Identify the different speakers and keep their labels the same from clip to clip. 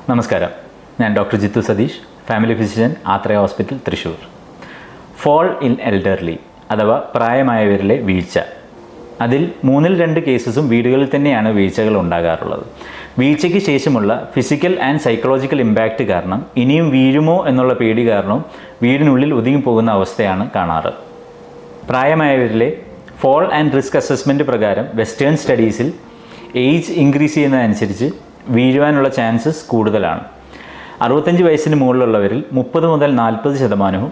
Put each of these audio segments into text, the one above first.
Speaker 1: നമസ്കാരം, ഞാൻ doctor Jithu Satheesh, family physician, Athreya hospital, Thrissur. Fall in elderly അഥവാ പ്രായമായവരിലെ വീഴ്ച. അതിൽ 2 കേസസും വീടുകളിൽ തന്നെയാണ് വീഴ്ചകൾ ഉണ്ടാകാറുള്ളത്. വീഴ്ചയ്ക്ക് ശേഷമുള്ള ഫിസിക്കൽ ആൻഡ് സൈക്കോളജിക്കൽ ഇമ്പാക്റ്റ് കാരണം ഇനിയും വീഴുമോ എന്നുള്ള പേടി കാരണം വീടിനുള്ളിൽ ഒതുങ്ങിപ്പോകുന്ന അവസ്ഥയാണ് കാണാറ്. പ്രായമായവരിലെ ഫോൾ ആൻഡ് റിസ്ക് അസസ്മെൻറ്റ് പ്രകാരം വെസ്റ്റേൺ സ്റ്റഡീസിൽ ഏജ് ഇൻക്രീസ് ചെയ്യുന്നതനുസരിച്ച് വീഴുവാനുള്ള ചാൻസസ് കൂടുതലാണ്. 65 വയസ്സിന് മുകളിലുള്ളവരിൽ 30 മുതൽ 40%,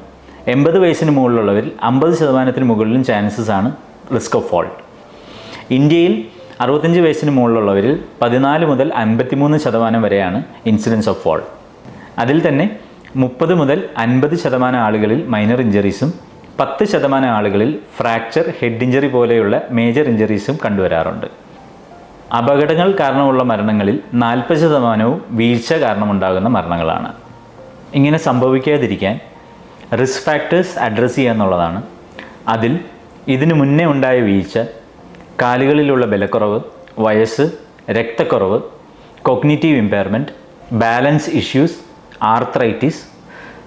Speaker 1: 80 വയസ്സിന് മുകളിലുള്ളവരിൽ 50% മുകളിലും ചാൻസസ് ആണ് റിസ്ക് ഓഫ് ഫോൾ. ഇന്ത്യയിൽ 65 വയസ്സിന് മുകളിലുള്ളവരിൽ 14 മുതൽ 53% വരെയാണ് ഇൻസിഡൻസ് ഓഫ് ഫോൾ. അതിൽ തന്നെ 30 മുതൽ 50% ആളുകളിൽ മൈനർ ഇഞ്ചറീസും 10% ആളുകളിൽ ഫ്രാക്ചർ, ഹെഡ് ഇഞ്ചറി പോലെയുള്ള മേജർ ഇഞ്ചറീസും കണ്ടുവരാറുണ്ട്. അപകടങ്ങൾ കാരണമുള്ള മരണങ്ങളിൽ 40% വീഴ്ച കാരണമുണ്ടാകുന്ന മരണങ്ങളാണ്. ഇങ്ങനെ സംഭവിക്കാതിരിക്കാൻ റിസ്ക് ഫാക്ടേഴ്സ് അഡ്രസ്സ് ചെയ്യുക എന്നുള്ളതാണ്. അതിൽ ഇതിനു മുന്നേ ഉണ്ടായ വീഴ്ച, കാലുകളിലുള്ള ബലക്കുറവ്, വയസ്സ്, രക്തക്കുറവ്, cognitive impairment, balance issues, arthritis,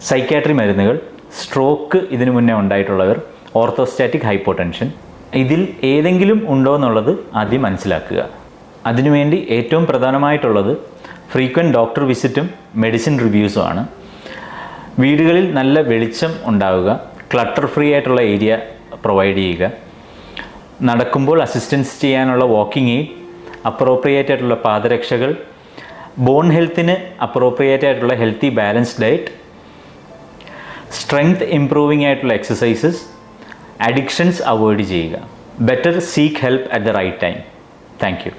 Speaker 1: psychiatry മരുന്നുകൾ, സ്ട്രോക്ക് ഇതിനു മുന്നേ ഉണ്ടായിട്ടുള്ളവർ, ഓർത്തോസ്റ്റാറ്റിക് ഹൈപ്പോടെൻഷൻ, ഇതിൽ ഏതെങ്കിലും ഉണ്ടോ എന്നുള്ളത് ആദ്യം മനസ്സിലാക്കുക. അതിനുവേണ്ടി ഏറ്റവും പ്രധാനമായിട്ടുള്ളത് ഫ്രീക്വൻറ്റ് ഡോക്ടർ വിസിറ്റും മെഡിസിൻ റിവ്യൂസുമാണ്. വീടുകളിൽ നല്ല വെളിച്ചം ഉണ്ടാവുക, ക്ലട്ടർ ഫ്രീ ആയിട്ടുള്ള ഏരിയ പ്രൊവൈഡ് ചെയ്യുക, നടക്കുമ്പോൾ അസിസ്റ്റൻസ് ചെയ്യാനുള്ള വാക്കിംഗ് എയ്ഡ്, അപ്രോപ്രിയേറ്റ് ആയിട്ടുള്ള പാദരക്ഷകൾ, ബോൺ ഹെൽത്തിന് അപ്രോപ്രിയേറ്റ് ആയിട്ടുള്ള healthy balanced diet, strength improving ആയിട്ടുള്ള എക്സസൈസസ്, അഡിക്ഷൻസ് അവോയ്ഡ് ചെയ്യുക. Better seek help at the right time. Thank U.